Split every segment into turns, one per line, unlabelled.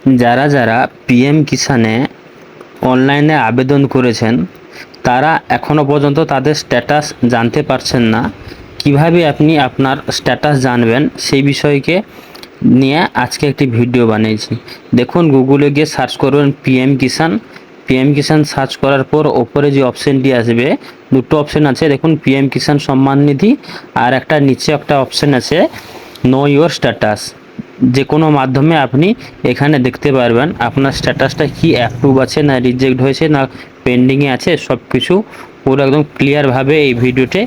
যারা যারা পিএম কিষানে অনলাইনে আবেদন করেছেন তারা এখনও পর্যন্ত তাদের স্ট্যাটাস জানতে পারছেন না। কিভাবে আপনি আপনার স্ট্যাটাস জানবেন সেই বিষয়কে নিয়ে আজকে একটি ভিডিও বানিয়েছি। দেখুন, গুগলে গিয়ে সার্চ করবেন পিএম কিষান সার্চ করার পর ওপরে যে অপশানটি আসবে, দুটো অপশান আছে দেখুন, পিএম কিষান সম্মান নিধি আর একটা নিচে একটা অপশান আছে নো ইওর স্ট্যাটাস। যে কোনো মাধ্যমে আপনি এখানে দেখতে পারবেন আপনার স্ট্যাটাসটা কি অ্যাপ্রুভ আছে না রিজেক্ট হয়েছে না পেন্ডিংয়ে আছে, সব কিছু পুরো একদম ক্লিয়ারভাবে এই ভিডিওতে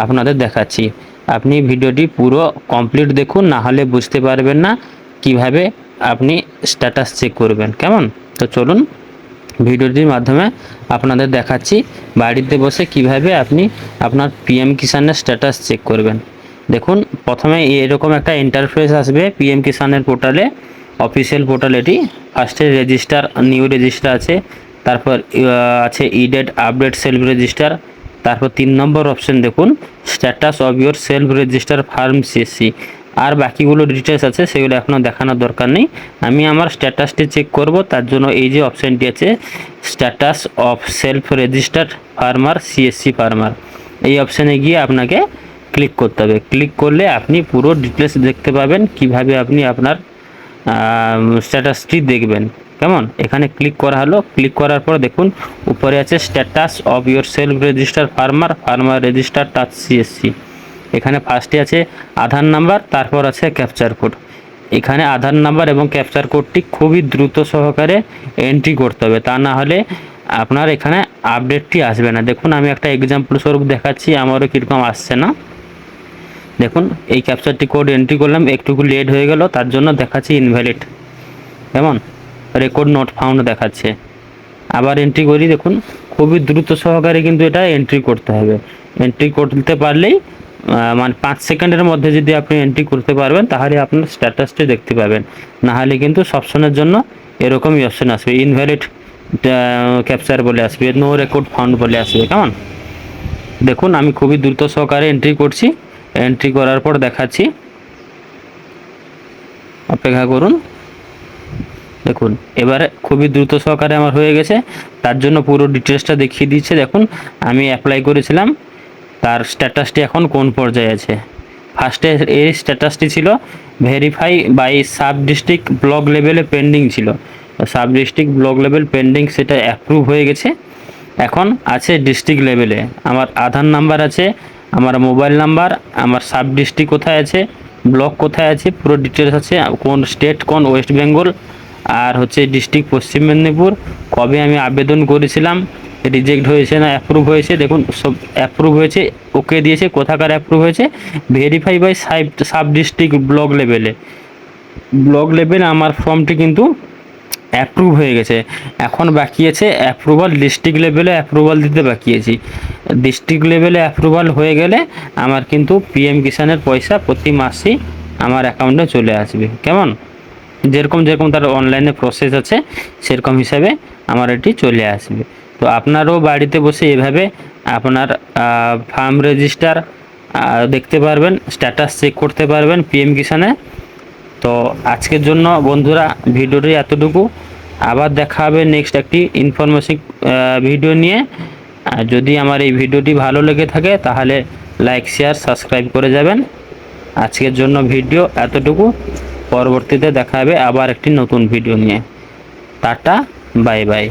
আপনাদের দেখাচ্ছি। আপনি ভিডিওটি পুরো কমপ্লিট দেখুন, না হলে বুঝতে পারবেন না কিভাবে আপনি স্ট্যাটাস চেক করবেন। কেমন? তো চলুন ভিডিওটির মাধ্যমে আপনাদের দেখাচ্ছি বাড়িতে বসে কিভাবে আপনি আপনার পিএম কিষানের স্ট্যাটাস চেক করবেন। দেখুন, প্রথমে এরকম একটা ইন্টারফেস আসবে পিএম কিষানের পোর্টালে, অফিসিয়াল পোর্টাল এটি। ফার্স্টে রেজিস্টার, নিউ রেজিস্টার আছে, তারপর আছে ইডেট আপডেট সেলফ রেজিস্টার, তারপর 3 নম্বর অপশন দেখুন status of your self register firm CSC. আর বাকিগুলো ডিটেলস আছে, সেগুলো এখনও দেখানোর দরকার নেই। আমি আমার স্ট্যাটাসটি চেক করব, তার জন্য এই যে অপশানটি আছে status of self registered farmer CSC farmer, এই অপশানে গিয়ে আপনাকে ক্লিক করতে হবে। ক্লিক করলে আপনি পুরো ডিটেলস দেখতে পাবেন কিভাবে আপনি আপনার স্ট্যাটাসটি দেখবেন। কেমন? এখানে ক্লিক করা হলো। ক্লিক করার পর দেখুন উপরে আছে status of your self register farmer register touch CSC. এখানে ফার্স্টে আছে আধার নাম্বার, তারপর আছে ক্যাপচার কোড। এখানে আধার নাম্বার এবং ক্যাপচার কোডটি খুবই দ্রুত সহকারে এন্ট্রি করতে হবে, তা না হলে আপনার এখানে আপডেটটি আসবে না। দেখুন, আমি একটা এক্সাম্পল স্বরূপ দেখাচ্ছি, আমারও কীরকম আসছে না। দেখুন, এই ক্যাপচারটি কোড এন্ট্রি করলাম, একটুকু লেট হয়ে গেল, তার জন্য দেখাচ্ছি ইনভ্যালিড। কেমন? রেকর্ড নট ফাউন্ড দেখাচ্ছে। আবার এন্ট্রি করি, দেখুন খুবই দ্রুত সহকারে কিন্তু এটা এন্ট্রি করতে হবে। এন্ট্রি করতে পারলেই মানে 5 সেকেন্ডের মধ্যে যদি আপনি এন্ট্রি করতে পারবেন তাহলে আপনার স্ট্যাটাসটি দেখতে পাবেন। না হলে কিন্তু সবসময়ের জন্য এরকমই অপশন আসবে, ইনভ্যালিড ক্যাপচার বলে আসবে, নো রেকর্ড ফাউন্ড বলে আসবে। কেমন? দেখুন, আমি খুবই দ্রুত সহকারে এন্ট্রি করছি। এন্ট্রি করার পর দেখাচ্ছি, অপেক্ষা করুন। দেখুন, এবারে খুবই দ্রুত সহকারে আমার হয়ে গেছে, তার জন্য পুরো ডিটেলসটা দেখিয়ে দিচ্ছে। দেখুন, আমি অ্যাপ্লাই করেছিলাম, তার স্ট্যাটাসটি এখন কোন পর্যায়ে আছে। ফার্স্টে এই স্ট্যাটাসটি ছিল verify by sub district block লেভেলে পেন্ডিং ছিল, sub district block level pending, সেটা অ্যাপ্রুভ হয়ে গেছে। এখন আছে ডিস্ট্রিক্ট লেভেলে, আমার আধার নাম্বার আছে, আমার মোবাইল নাম্বার, আমার সাব ডিস্ট্রিক্ট কোথায় আছে, ব্লক কোথায় আছে, পুরো ডিটেলস আছে, কোন স্টেট, কোন ওয়েস্ট বেঙ্গল, আর হচ্ছে ডিস্ট্রিক্ট পশ্চিম মেদিনীপুর, কবে আমি আবেদন করেছিলাম, রিজেক্ট হয়েছে না অ্যাপ্রুভ হয়েছে। দেখুন সব অ্যাপ্রুভ হয়েছে, ওকে দিয়েছে, কোথাকার অ্যাপ্রুভ হয়েছে, verify by sub district block লেভেলে। ব্লক লেভেলে আমার ফর্মটি কিন্তু অ্যাপ্রুভ হয়ে গেছে। এখন বাকি আছে অ্যাপ্রুভাল, ডিস্ট্রিক্ট লেভেলে অ্যাপ্রুভাল দিতে বাকি আছি। ডিস্ট্রিক্ট লেভেলে অ্যাপ্রুভাল হয়ে গেলে আমার কিন্তু পিএম কিষানের পয়সা প্রতি মাসেই আমার অ্যাকাউন্টে চলে আসবে। কেমন? যেরকম যেরকম তার অনলাইনে প্রসেস আছে সেরকম হিসাবে আমার এটি চলে আসবে। তো আপনারাও বাড়িতে বসে এভাবে আপনার ফার্ম রেজিস্টার দেখতে পারবেন, স্ট্যাটাস চেক করতে পারবেন পিএম কিষানে। তো আজকের জন্য বন্ধুরা ভিডিওটি এতটুকু, আবার দেখা হবে নেক্সট একটি ইনফরমেটিভ ভিডিও নিয়ে। যদি আমার এই ভিডিওটি ভালো লেগে থাকে তাহলে লাইক শেয়ার সাবস্ক্রাইব করে যাবেন। আজকের জন্য ভিডিও এতটুকু, পরবর্তীতে দেখা হবে আবার একটি নতুন ভিডিও নিয়ে। Tata, bye bye.